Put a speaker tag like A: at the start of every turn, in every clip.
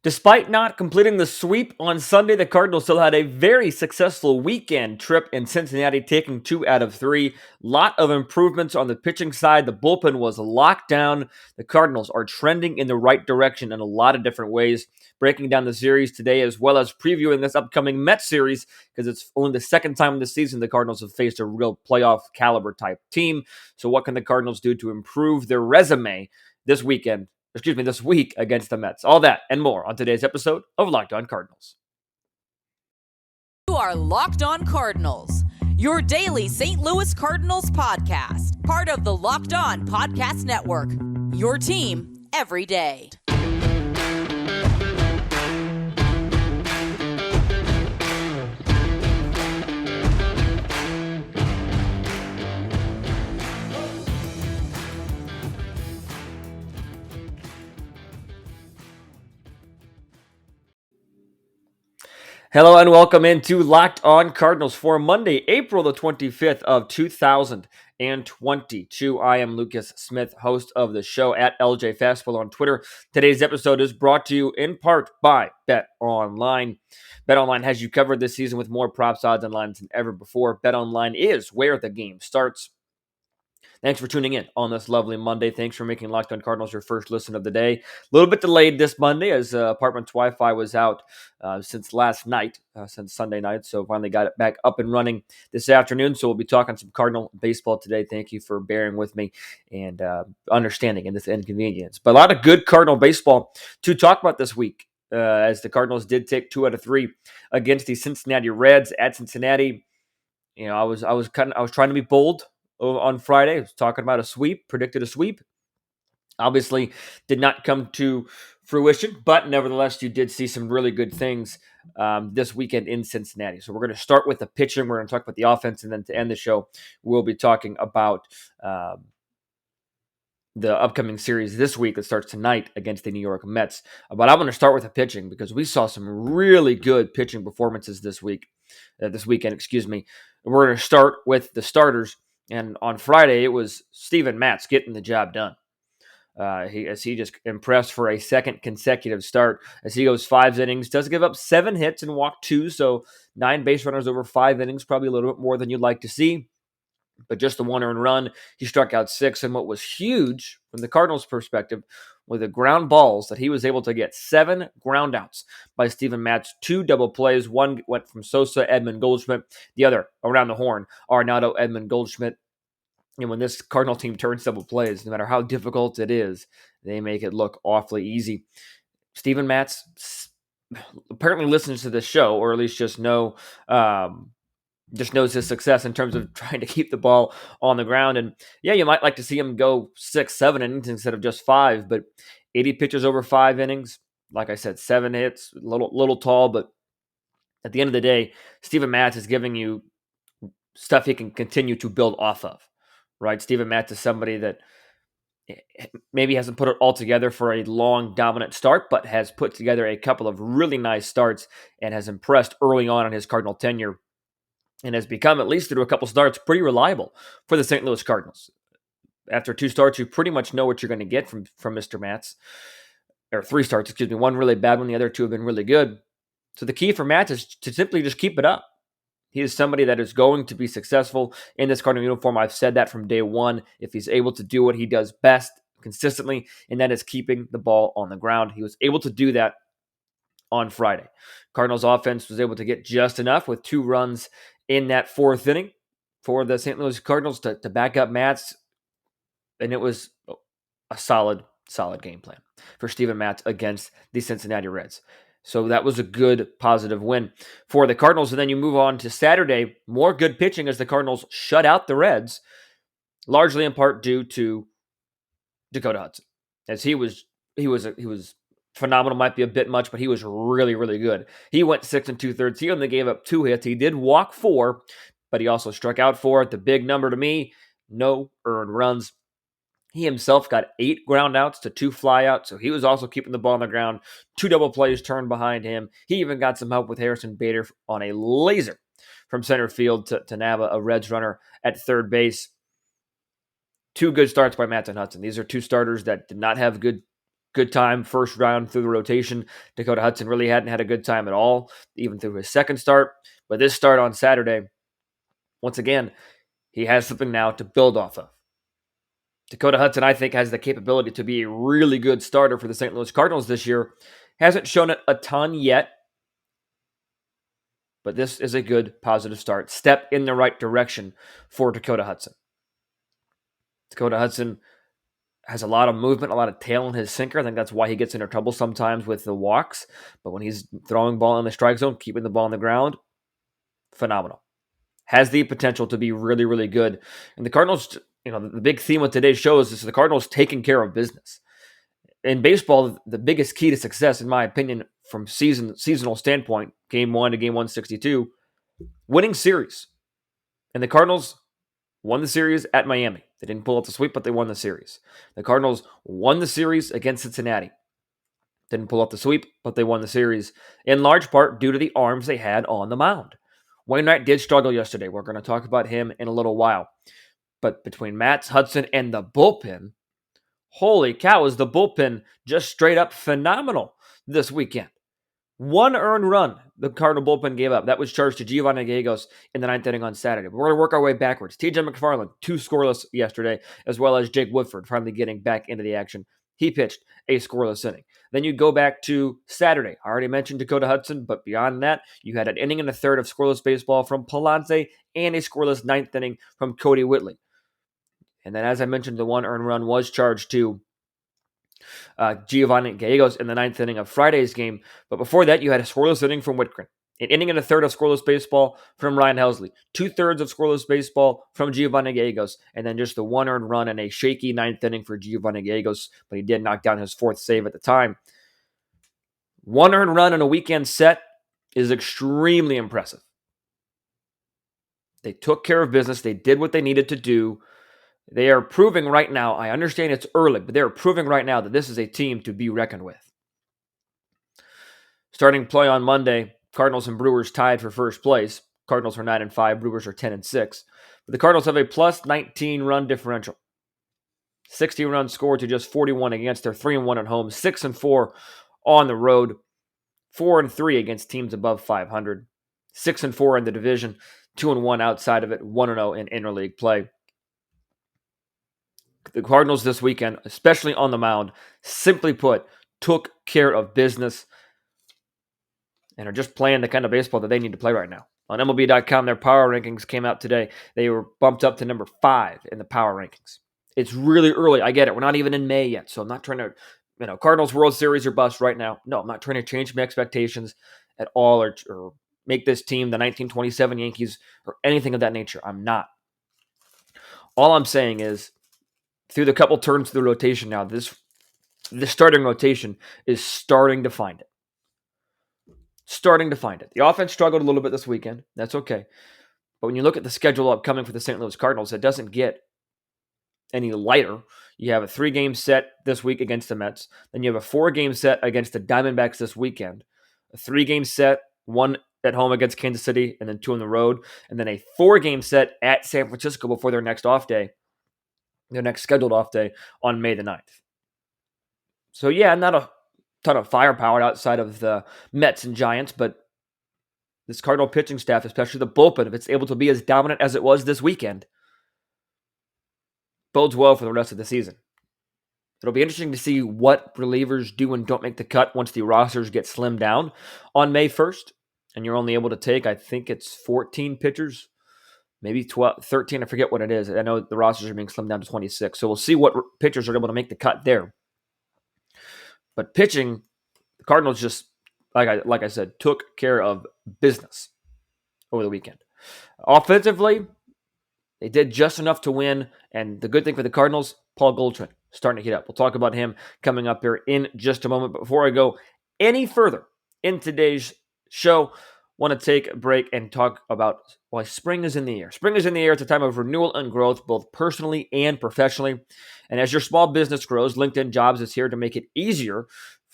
A: Despite not completing the sweep on Sunday, the Cardinals still had a very successful weekend trip in Cincinnati, taking 2 out of 3. Lot of improvements on the pitching side. The bullpen was locked down. The Cardinals are trending in the right direction in a lot of different ways. Breaking down the series today, as well as previewing this upcoming Mets series, because it's only the second time this season the Cardinals have faced a real playoff caliber type team. So what can the Cardinals do to improve their resume this week against the Mets? All that and more on today's episode of Locked On Cardinals.
B: You are Locked On Cardinals, your daily St. Louis Cardinals podcast, part of the Locked On Podcast Network, your team every day.
A: Hello and welcome into Locked On Cardinals for Monday, April the 25th of 2022. I am Lucas Smith, host of the show at LJ Fastball on Twitter. Today's episode is brought to you in part by BetOnline. BetOnline has you covered this season with more props, odds, and lines than ever before. BetOnline is where the game starts. Thanks for tuning in on this lovely Monday. Thanks for making Locked On Cardinals your first listen of the day. A little bit delayed this Monday as apartment's Wi-Fi was out since Sunday night. So finally got it back up and running this afternoon. So we'll be talking some Cardinal baseball today. Thank you for bearing with me and understanding in this inconvenience. But a lot of good Cardinal baseball to talk about this week. As the Cardinals did take 2 out of 3 against the Cincinnati Reds at Cincinnati. You know, I was trying to be bold on Friday. I was talking about predicted a sweep. Obviously did not come to fruition, but nevertheless, you did see some really good things this weekend in Cincinnati. So we're going to start with the pitching. We're going to talk about the offense, and then to end the show, we'll be talking about the upcoming series this week that starts tonight against the New York Mets. But I want to start with the pitching because we saw some really good pitching performances this weekend. We're going to start with the starters. And on Friday, it was Steven Matz getting the job done. He just impressed for a second consecutive start as he goes 5 innings, does give up 7 hits and walk 2, so 9 base runners over 5 innings, probably a little bit more than you'd like to see. But just the 1 earned run, he struck out 6. And what was huge from the Cardinals' perspective were the ground balls that he was able to get. 7 ground outs by Steven Matz, 2 double plays. One went from Sosa, Edmund Goldschmidt. The other, around the horn, Arenado, Edmund Goldschmidt. And when this Cardinal team turns double plays, no matter how difficult it is, they make it look awfully easy. Steven Matz apparently listens to this show, or at least just knows his success in terms of trying to keep the ball on the ground. And yeah, you might like to see him go 6, 7 innings instead of just 5, but 80 pitches over 5 innings. Like I said, 7 hits, a little tall, but at the end of the day, Steven Matz is giving you stuff he can continue to build off of, right? Steven Matz is somebody that maybe hasn't put it all together for a long, dominant start, but has put together a couple of really nice starts and has impressed early on in his Cardinal tenure. And has become, at least through a couple starts, pretty reliable for the St. Louis Cardinals. After 2 starts, you pretty much know what you're going to get from Mr. Matz. Or 3 starts, excuse me. 1 really bad one, the other 2 have been really good. So the key for Matz is to simply just keep it up. He is somebody that is going to be successful in this Cardinal uniform. I've said that from day one. If he's able to do what he does best consistently, and that is keeping the ball on the ground. He was able to do that on Friday. Cardinals offense was able to get just enough with 2 runs in that 4th inning for the St. Louis Cardinals to back up Matz. And it was a solid game plan for Steven Matz against the Cincinnati Reds. So that was a good, positive win for the Cardinals. And then you move on to Saturday, more good pitching as the Cardinals shut out the Reds, largely in part due to Dakota Hudson. As he was phenomenal, might be a bit much, but he was really, really good. He went 6 2/3. He only gave up 2 hits. He did walk 4, but he also struck out 4. The big number to me, no earned runs. He himself got 8 ground outs to 2 flyouts, so he was also keeping the ball on the ground. 2 double plays turned behind him. He even got some help with Harrison Bader on a laser from center field to nab a Reds runner at third base. 2 good starts by Matz and Hudson. These are 2 starters that did not have good good time first round through the rotation. Dakota Hudson really hadn't had a good time at all, even through his second start. But this start on Saturday, once again, he has something now to build off of. Dakota Hudson, I think, has the capability to be a really good starter for the St. Louis Cardinals this year. Hasn't shown it a ton yet, but this is a good, positive start. Step in the right direction for Dakota Hudson. Dakota Hudson has a lot of movement, a lot of tail in his sinker. I think that's why he gets into trouble sometimes with the walks. But when he's throwing ball in the strike zone, keeping the ball on the ground, phenomenal. Has the potential to be really, really good. And the Cardinals, the big theme of today's show is the Cardinals taking care of business. In baseball, the biggest key to success, in my opinion, from seasonal standpoint, game 1 to game 162, winning series. And the Cardinals won the series at Miami. They didn't pull out the sweep, but they won the series. The Cardinals won the series against Cincinnati. Didn't pull out the sweep, but they won the series, in large part due to the arms they had on the mound. Wainwright did struggle yesterday. We're going to talk about him in a little while. But between Matz, Hudson, and the bullpen, holy cow, is the bullpen just straight up phenomenal this weekend. 1 earned run the Cardinal bullpen gave up. That was charged to Giovanni Gallegos in the 9th inning on Saturday. We're going to work our way backwards. TJ McFarland, 2 scoreless yesterday, as well as Jake Woodford finally getting back into the action. He pitched a scoreless inning. Then you go back to Saturday. I already mentioned Dakota Hudson, but beyond that, you had an inning and a third of scoreless baseball from Palance and a scoreless 9th inning from Cody Whitley. And then, as I mentioned, the 1 earned run was charged to Giovanni Gallegos in the 9th inning of Friday's game. But before that, you had a scoreless inning from Whitgren, an inning and a third of scoreless baseball from Ryan Helsley, 2/3 of scoreless baseball from Giovanni Gallegos, and then just the 1 earned run and a shaky 9th inning for Giovanni Gallegos, but he did knock down his 4th save at the time. 1 earned run in a weekend set is extremely impressive. They took care of business. They did what they needed to do. They are proving right now, I understand it's early, but they're proving right now that this is a team to be reckoned with. Starting play on Monday, Cardinals and Brewers tied for first place. Cardinals are 9-5, Brewers are 10-6. But the Cardinals have a plus 19 run differential. 60 runs scored to just 41 against. They're 3-1 at home, 6-4 on the road, 4-3 against teams above 500, 6-4 in the division, 2-1 outside of it, 1-0 in interleague play. The Cardinals this weekend, especially on the mound, simply put, took care of business and are just playing the kind of baseball that they need to play right now. On MLB.com, their power rankings came out today. They were bumped up to number 5 in the power rankings. It's really early. I get it. We're not even in May yet, so I'm not trying to, Cardinals World Series or bust right now. No, I'm not trying to change my expectations at all or make this team the 1927 Yankees or anything of that nature. I'm not. All I'm saying is, through the couple turns of the rotation now, this starting rotation is starting to find it. The offense struggled a little bit this weekend. That's okay. But when you look at the schedule upcoming for the St. Louis Cardinals, it doesn't get any lighter. You have a 3-game set this week against the Mets. Then you have a 4-game set against the Diamondbacks this weekend. A 3-game set, 1 at home against Kansas City, and then 2 on the road. And then a 4-game set at San Francisco before their next off day. Their next scheduled off day on May the 9th. So yeah, not a ton of firepower outside of the Mets and Giants, but this Cardinal pitching staff, especially the bullpen, if it's able to be as dominant as it was this weekend, bodes well for the rest of the season. It'll be interesting to see what relievers do and don't make the cut once the rosters get slimmed down on May 1st, and you're only able to take, I think it's 14 pitchers, maybe 12, 13, I forget what it is. I know the rosters are being slimmed down to 26, so we'll see what pitchers are able to make the cut there. But pitching, the Cardinals just, like I said, took care of business over the weekend. Offensively, they did just enough to win, and the good thing for the Cardinals, Paul Goldschmidt starting to heat up. We'll talk about him coming up here in just a moment. But before I go any further in today's show, want to take a break and talk about why spring is in the air. Spring is in the air. It's a time of renewal and growth, both personally and professionally. And as your small business grows, LinkedIn Jobs is here to make it easier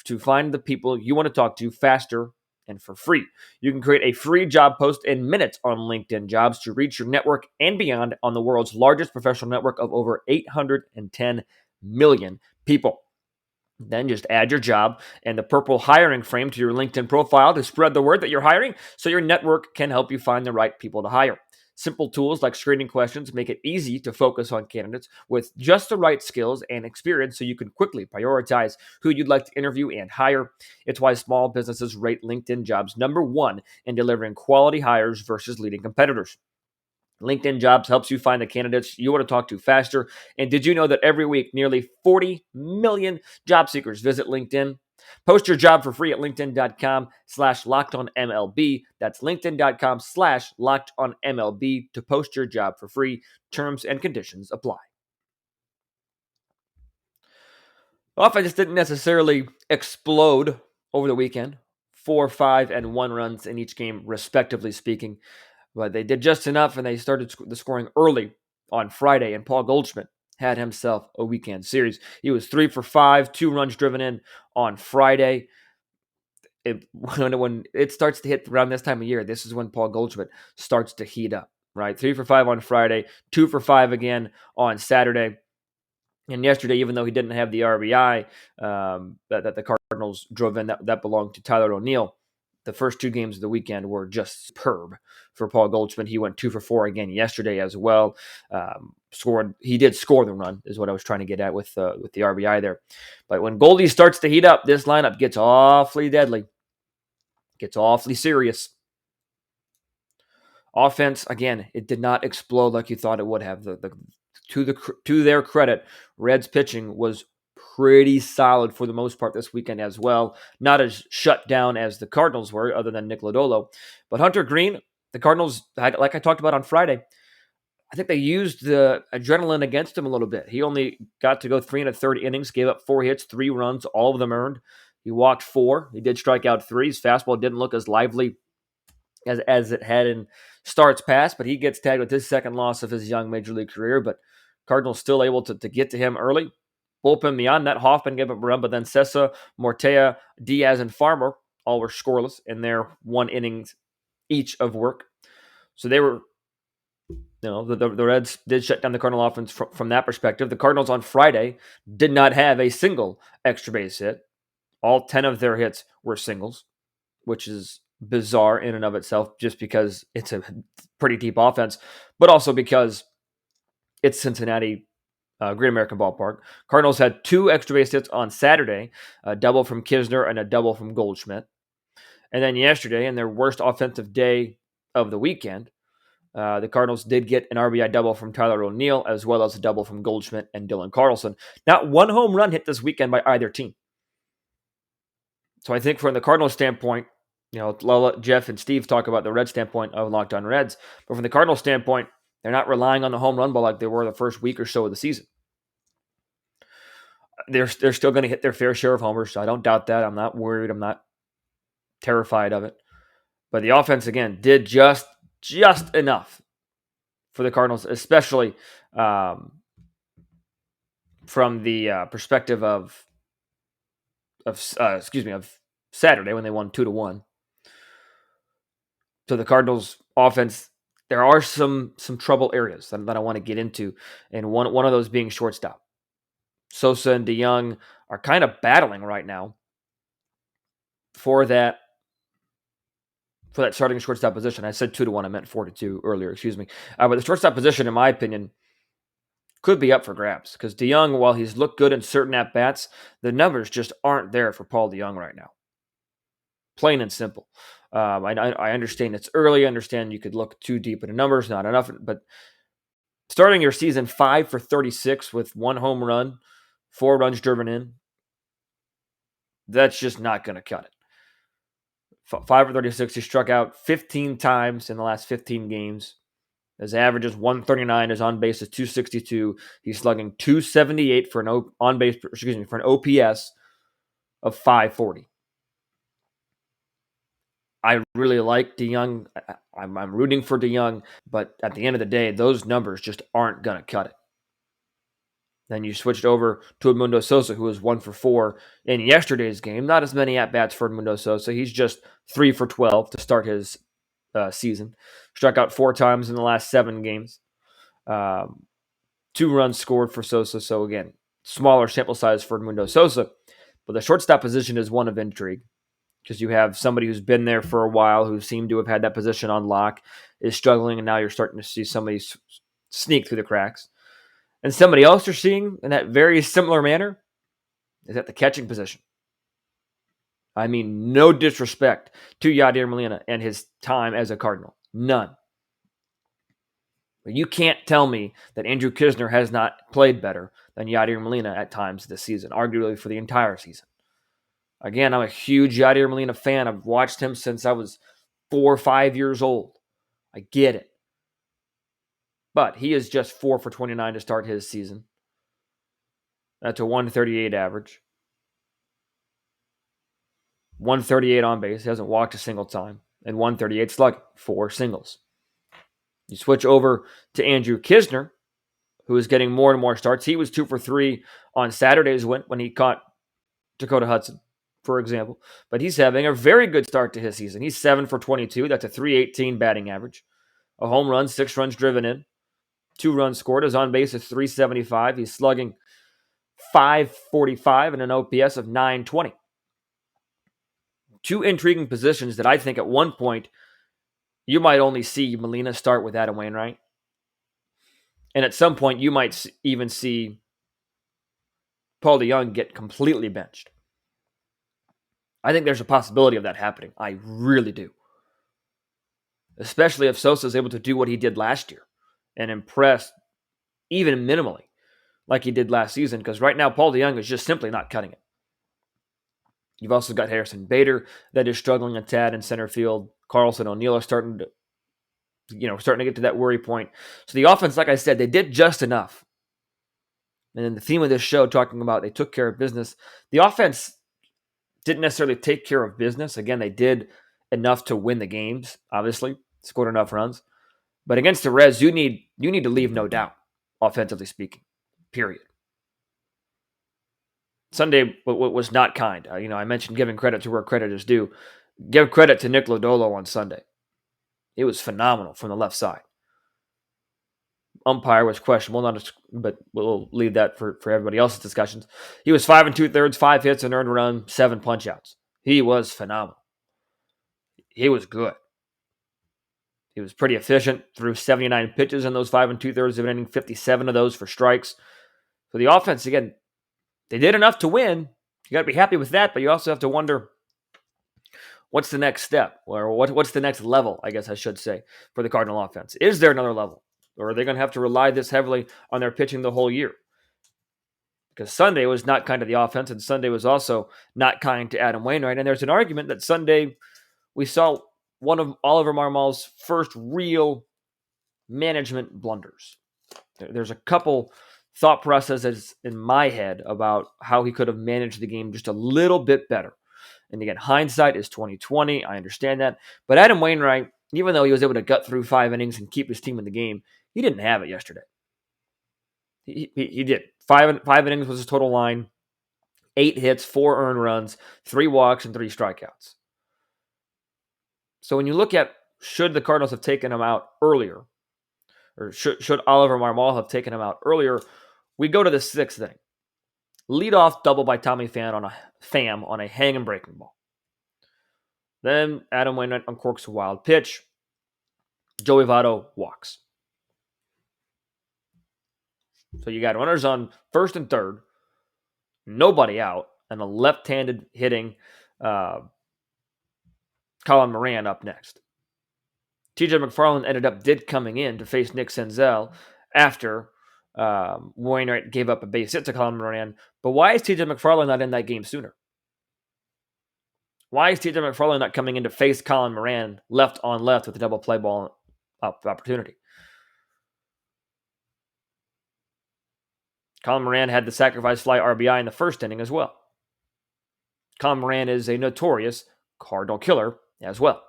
A: to find the people you want to talk to faster and for free. You can create a free job post in minutes on LinkedIn Jobs to reach your network and beyond on the world's largest professional network of over 810 million people. Then just add your job and the purple hiring frame to your LinkedIn profile to spread the word that you're hiring so your network can help you find the right people to hire. Simple tools like screening questions make it easy to focus on candidates with just the right skills and experience so you can quickly prioritize who you'd like to interview and hire. It's why small businesses rate LinkedIn jobs number one in delivering quality hires versus leading competitors. LinkedIn Jobs helps you find the candidates you want to talk to faster. And did you know that every week, nearly 40 million job seekers visit LinkedIn? Post your job for free at linkedin.com/lockedonmlb. That's linkedin.com/lockedonmlb to post your job for free. Terms and conditions apply. Offense didn't necessarily explode over the weekend. 4, 5, and 1 runs in each game, respectively speaking. But they did just enough, and they started the scoring early on Friday, and Paul Goldschmidt had himself a weekend series. He was 3 for 5, 2 runs driven in on Friday. When it starts to hit around this time of year, this is when Paul Goldschmidt starts to heat up, right? 3 for 5 on Friday, 2 for 5 again on Saturday. And yesterday, even though he didn't have the RBI that the Cardinals drove in, that belonged to Tyler O'Neill, the first 2 games of the weekend were just superb for Paul Goldschmidt. He went 2 for 4 again yesterday as well. He did score the run, is what I was trying to get at with the RBI there. But when Goldie starts to heat up, this lineup gets awfully deadly, gets awfully serious. Offense, again, it did not explode like you thought it would have. To their credit, Reds pitching was pretty solid for the most part this weekend as well. Not as shut down as the Cardinals were, other than Nick Lodolo. But Hunter Green, the Cardinals, like I talked about on Friday, I think they used the adrenaline against him a little bit. He only got to go 3 1/3 innings, gave up 4 hits, 3 runs, all of them earned. He walked 4. He did strike out 3. His fastball didn't look as lively as it had in starts past, but he gets tagged with his second loss of his young major league career. But Cardinals still able to get to him early. Bullpen beyond that, Hoffman gave up a run, but then Sessa, Mortea, Diaz, and Farmer all were scoreless in their 1 innings each of work. So they were, the Reds did shut down the Cardinal offense from that perspective. The Cardinals on Friday did not have a single extra base hit. All 10 of their hits were singles, which is bizarre in and of itself, just because it's a pretty deep offense, but also because it's Cincinnati, Great American Ballpark. Cardinals had 2 extra base hits on Saturday, a double from Kisner and a double from Goldschmidt. And then yesterday, in their worst offensive day of the weekend, the Cardinals did get an RBI double from Tyler O'Neill, as well as a double from Goldschmidt and Dylan Carlson. Not one home run hit this weekend by either team. So I think from the Cardinals standpoint, I'll let Jeff and Steve talk about the Red standpoint of Locked On Reds. But from the Cardinals standpoint, they're not relying on the home run ball like they were the first week or so of the season. They're still going to hit their fair share of homers. So I don't doubt that. I'm not worried. I'm not terrified of it. But the offense, again, did just enough for the Cardinals, especially from the perspective of Saturday when they won 2-1. So the Cardinals offense, there are some trouble areas that I want to get into, and one of those being shortstop. Sosa and DeYoung are kind of battling right now for that starting shortstop position. I said 2-1, I meant 4-2 earlier, excuse me. But the shortstop position, in my opinion, could be up for grabs, because DeYoung, while he's looked good in certain at-bats, the numbers just aren't there for Paul DeYoung right now. Plain and simple. I understand it's early. I understand you could look too deep into numbers, not enough. But starting your season 5 for 36 with 1 home run, 4 runs driven in, that's just not going to cut it. 5 for 36, he struck out 15 times in the last 15 games. His average is 139. His on base is 262. He's slugging 278 for an OPS of 540. I really like DeYoung. I'm rooting for DeYoung, but at the end of the day, those numbers just aren't going to cut it. Then you switched over to Edmundo Sosa, who was 1 for 4 in yesterday's game. Not as many at-bats for Edmundo Sosa. He's just 3 for 12 to start his season. Struck out 4 times in the last 7 games. 2 runs scored for Sosa. So again, smaller sample size for Edmundo Sosa. But the shortstop position is one of intrigue because you have somebody who's been there for a while, who seemed to have had that position on lock, is struggling, and now you're starting to see somebody sneak through the cracks. And somebody else you're seeing in that very similar manner is at the catching position. I mean, no disrespect to Yadier Molina and his time as a Cardinal. None. But you can't tell me that Andrew Kisner has not played better than Yadier Molina at times this season, arguably for the entire season. Again, I'm a huge Yadier Molina fan. I've watched him since I was 4 or 5 years old. I get it. But he is just 4 for 29 to start his season. That's a 138 average. 138 on base. He hasn't walked a single time. And 138 slugging. 4 singles. You switch over to Andrew Kisner, who is getting more and more starts. He was 2 for 3 on Saturday's win when he caught Dakota Hudson, for example. But he's having a very good start to his season. He's 7 for 22. That's a 318 batting average. A home run, 6 runs driven in. 2 runs scored. His on base is 375. He's slugging 545 and an OPS of 920. 2 intriguing positions that I think at one point you might only see Molina start with Adam Wainwright. And at some point you might even see Paul DeJong get completely benched. I think there's a possibility of that happening. I really do. Especially if Sosa is able to do what he did last year and impress even minimally like he did last season, because right now Paul DeJong is just simply not cutting it. You've also got Harrison Bader that is struggling a tad in center field. Carlson O'Neill are starting to get to that worry point. So the offense, like I said, they did just enough. And then the theme of this show, talking about they took care of business. The offense didn't necessarily take care of business. Again, they did enough to win the games, obviously. Scored enough runs. But against the Reds, you need to leave no doubt, offensively speaking. Period. Sunday was not kind. I mentioned giving credit to where credit is due. Give credit to Nick Lodolo on Sunday. It was phenomenal from the left side. Umpire was questionable, but we'll leave that for everybody else's discussions. He was 5 2/3, 5 hits, an earned run, 7 punch-outs. He was phenomenal. He was good. He was pretty efficient, threw 79 pitches in those 5 2/3 of an inning, 57 of those for strikes. So the offense, again, they did enough to win. You got to be happy with that, but you also have to wonder what's the next step, or what's the next level, I guess I should say, for the Cardinal offense. Is there another level, or are they going to have to rely this heavily on their pitching the whole year? Because Sunday was not kind to the offense, and Sunday was also not kind to Adam Wainwright. And there's an argument that Sunday we saw one of Oliver Marmol's first real management blunders. There's a couple thought processes in my head about how he could have managed the game just a little bit better. And again, hindsight is 20/20. I understand that. But Adam Wainwright, even though he was able to gut through 5 innings and keep his team in the game, he didn't have it yesterday. He did. Five innings was his total line. 8 hits, 4 earned runs, 3 walks, and 3 strikeouts. So when you look at should the Cardinals have taken him out earlier, or should Oliver Marmol have taken him out earlier, we go to the 6th inning. Leadoff double by Tommy Pham on a hang and breaking ball. Then Adam Wainwright uncorks a wild pitch. Joey Votto walks. So you got runners on first and third, nobody out, and a left-handed hitting Colin Moran up next. TJ McFarland did coming in to face Nick Senzel after Wainwright gave up a base hit to Colin Moran. But why is TJ McFarland not in that game sooner? Why is TJ McFarland not coming in to face Colin Moran left on left with a double play ball opportunity? Colin Moran had the sacrifice fly RBI in the first inning as well. Colin Moran is a notorious Cardinal killer as well.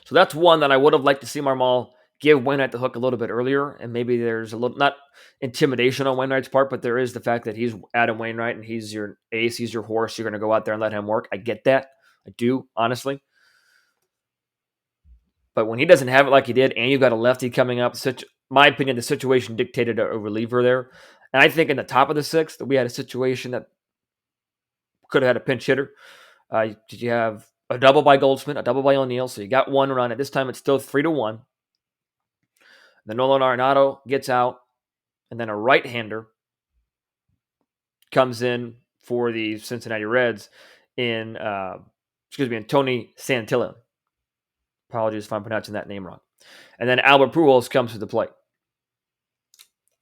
A: So that's one that I would have liked to see Marmol give Wainwright the hook a little bit earlier, and maybe there's a little, not intimidation on Wainwright's part, but there is the fact that he's Adam Wainwright and he's your ace, he's your horse, you're going to go out there and let him work. I get that. I do, honestly. But when he doesn't have it like he did, and you've got a lefty coming up, my opinion, the situation dictated a reliever there. And I think in the top of the 6th, we had a situation that could have had a pinch hitter. Did you have a double by Goldschmidt, a double by O'Neill? So you got one run. At this time, it's still 3-1. Then Nolan Arenado gets out, and then a right-hander comes in for the Cincinnati Reds in Tony Santillan. Apologies if I'm pronouncing that name wrong. And then Albert Pujols comes to the plate.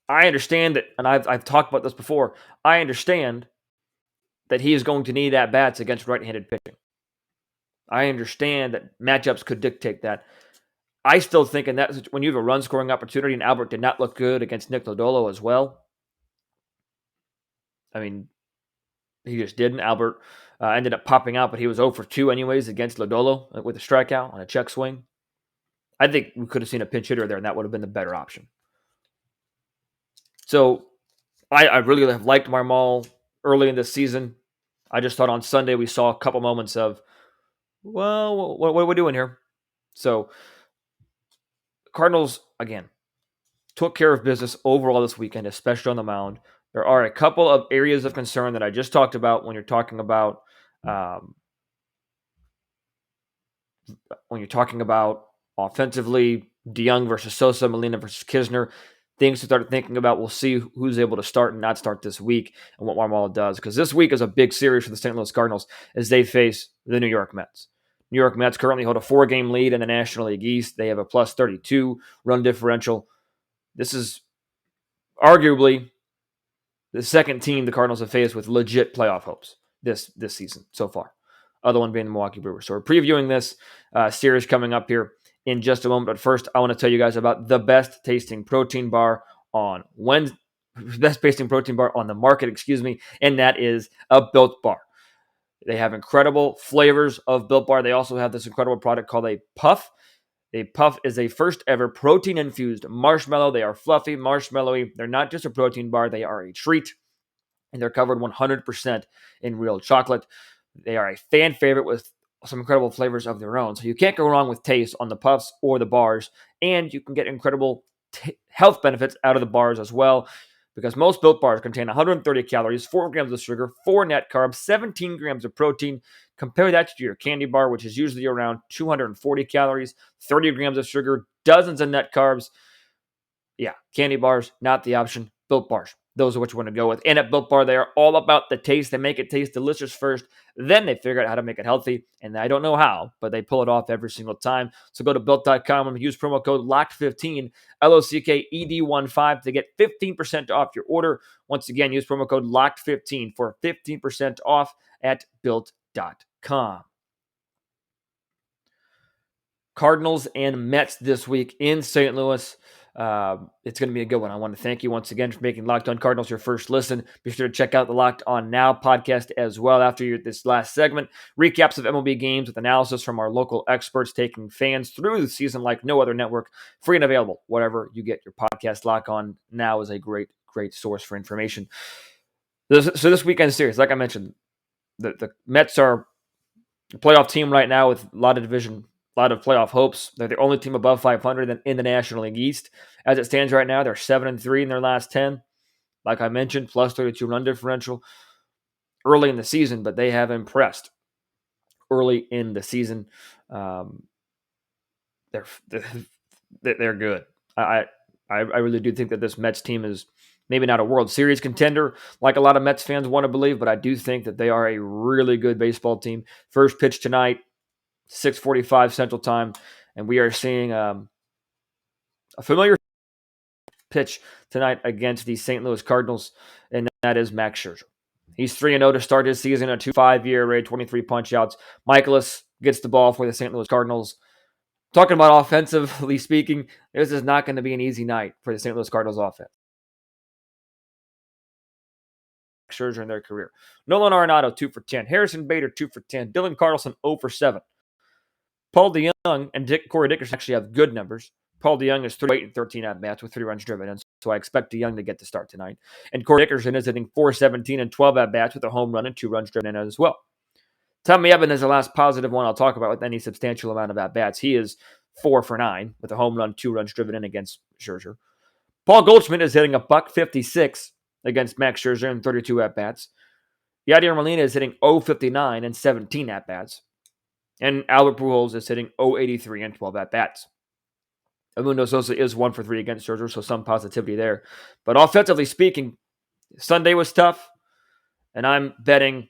A: I understand that, and I've talked about this before, I understand that he is going to need at-bats against right-handed pitching. I understand that matchups could dictate that. I still think in that when you have a run-scoring opportunity, and Albert did not look good against Nick Lodolo as well. I mean, he just didn't. Albert ended up popping out, but he was 0 for 2 anyways against Lodolo with a strikeout on a check swing. I think we could have seen a pinch hitter there, and that would have been the better option. So I really have liked Marmol early in this season. I just thought on Sunday we saw a couple moments of, well, what are we doing here? So Cardinals, again, took care of business overall this weekend, especially on the mound. There are a couple of areas of concern that I just talked about when you're talking about offensively, DeYoung versus Sosa, Molina versus Kisner. Things to start thinking about. We'll see who's able to start and not start this week and what Marmol does. Because this week is a big series for the St. Louis Cardinals as they face the New York Mets. New York Mets currently hold a 4-game lead in the National League East. They have a plus 32 run differential. This is arguably the second team the Cardinals have faced with legit playoff hopes this season so far. Other one being the Milwaukee Brewers. So we're previewing this series coming up here in just a moment. But first, I want to tell you guys about the best tasting protein bar on Wednesday. Best tasting protein bar on the market, and that is a Built Bar. They have incredible flavors of Built Bar. They also have this incredible product called a Puff. A Puff is a first ever protein-infused marshmallow. They are fluffy, marshmallowy. They're not just a protein bar. They are a treat, and they're covered 100% in real chocolate. They are a fan favorite with some incredible flavors of their own. So you can't go wrong with taste on the puffs or the bars, and you can get incredible health benefits out of the bars as well, because most Built Bars contain 130 calories, 4 grams of sugar, 4 net carbs, 17 grams of protein. Compare that to your candy bar, which is usually around 240 calories, 30 grams of sugar, dozens of net carbs. Yeah, candy bars, not the option. Built Bars. Those are what you want to go with. And at Built Bar, they are all about the taste. They make it taste delicious first. Then they figure out how to make it healthy. And I don't know how, but they pull it off every single time. So go to Built.com and use promo code LOCKED15, LOCKED15 to get 15% off your order. Once again, use promo code LOCKED15 for 15% off at Built.com. Cardinals and Mets this week in St. Louis. It's going to be a good one. I want to thank you once again for making Locked On Cardinals your first listen. Be sure to check out the Locked On Now podcast as well after this last segment. Recaps of MLB games with analysis from our local experts taking fans through the season like no other network. Free and available wherever you get your podcast. Locked On Now is a great source for information. So this weekend series, like I mentioned, the Mets are a playoff team right now with a lot of playoff hopes. They're the only team above 500 in the National League East. As it stands right now, they're 7-3 in their last 10. Like I mentioned, plus 32 run differential early in the season, but they have impressed early in the season. They're good. I really do think that this Mets team is maybe not a World Series contender like a lot of Mets fans want to believe, but I do think that they are a really good baseball team. First pitch tonight, 6:45 Central Time, and we are seeing a familiar pitch tonight against the St. Louis Cardinals, and that is Max Scherzer. He's 3-0 to start his season, a 2.5 ERA, 23 punch-outs. Michaelis gets the ball for the St. Louis Cardinals. Talking about offensively speaking, this is not going to be an easy night for the St. Louis Cardinals offense. Scherzer in their career. Nolan Arenado, 2 for 10. Harrison Bader, 2 for 10. Dylan Carlson, 0 for 7. Paul DeYoung and Corey Dickerson actually have good numbers. Paul DeYoung is 38 and 13 at-bats with 3 runs driven in, so I expect DeYoung to get the start tonight. And Corey Dickerson is hitting .417 and 12 at-bats with a home run and 2 runs driven in as well. Tommy Edman is the last positive one I'll talk about with any substantial amount of at-bats. He is 4 for 9 with a home run, 2 runs driven in against Scherzer. Paul Goldschmidt is hitting a .56 against Max Scherzer in 32 at-bats. Yadier Molina is hitting 0.59 and 17 at-bats. And Albert Pujols is hitting 0.83 and 12 at-bats. Edmundo Sosa is 1 for 3 against Scherzer, so some positivity there. But offensively speaking, Sunday was tough, and I'm betting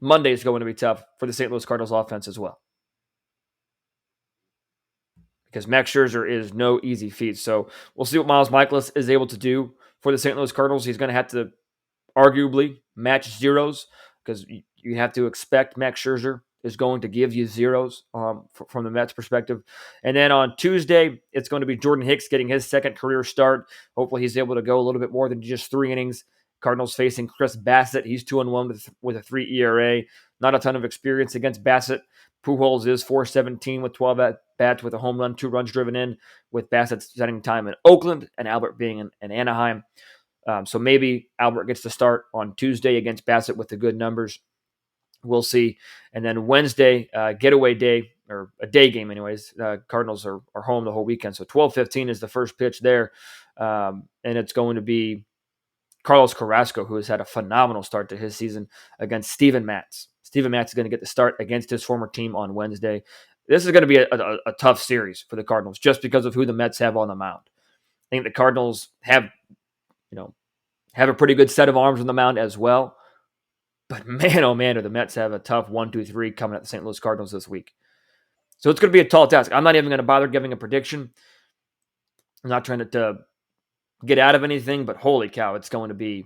A: Monday is going to be tough for the St. Louis Cardinals offense as well. Because Max Scherzer is no easy feat. So we'll see what Miles Mikolas is able to do for the St. Louis Cardinals. He's going to have to arguably match zeros because you have to expect Max Scherzer is going to give you zeros from the Mets perspective. And then on Tuesday, it's going to be Jordan Hicks getting his second career start. Hopefully he's able to go a little bit more than just 3 innings. Cardinals facing Chris Bassett. He's 2-1 with a 3 ERA. Not a ton of experience against Bassett. Pujols is 417 with 12 at-bats with a home run, 2 runs driven in, with Bassett spending time in Oakland and Albert being in Anaheim. So maybe Albert gets to start on Tuesday against Bassett with the good numbers. We'll see. And then Wednesday, getaway day, or a day game anyways. Cardinals are home the whole weekend. So 12:15 is the first pitch there. And it's going to be Carlos Carrasco, who has had a phenomenal start to his season, against Steven Matz. Steven Matz is going to get the start against his former team on Wednesday. This is going to be a tough series for the Cardinals just because of who the Mets have on the mound. I think the Cardinals have a pretty good set of arms on the mound as well. But man, oh man, do the Mets have a tough 1-2-3 coming at the St. Louis Cardinals this week. So it's going to be a tall task. I'm not even going to bother giving a prediction. I'm not trying to get out of anything, but holy cow, it's going to be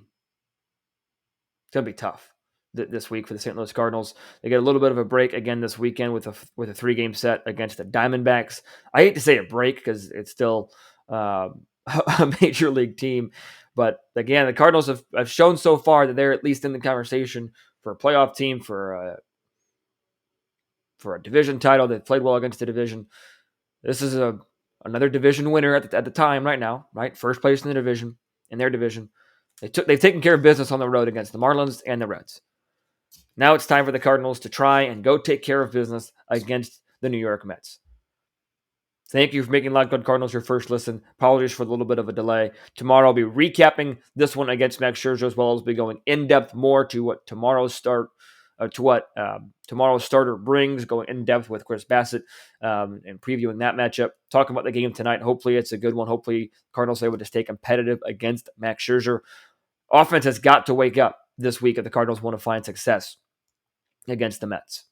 A: tough this week for the St. Louis Cardinals. They get a little bit of a break again this weekend with a 3-game set against the Diamondbacks. I hate to say a break because it's still a major league team. But again, the Cardinals have shown so far that they're at least in the conversation for a playoff team, for a division title. They've played well against the division. This is another division winner at the time right now, right? First place in the division, in their division. They've taken care of business on the road against the Marlins and the Reds. Now it's time for the Cardinals to try and go take care of business against the New York Mets. Thank you for making Locked On Cardinals your first listen. Apologies for a little bit of a delay. Tomorrow I'll be recapping this one against Max Scherzer, as well as be going in depth more to what tomorrow's starter brings, going in depth with Chris Bassett and previewing that matchup. Talking about the game tonight. Hopefully it's a good one. Hopefully Cardinals are able to stay competitive against Max Scherzer. Offense has got to wake up this week if the Cardinals want to find success against the Mets.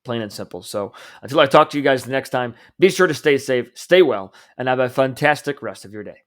A: Plain and simple. So until I talk to you guys the next time, be sure to stay safe, stay well, and have a fantastic rest of your day.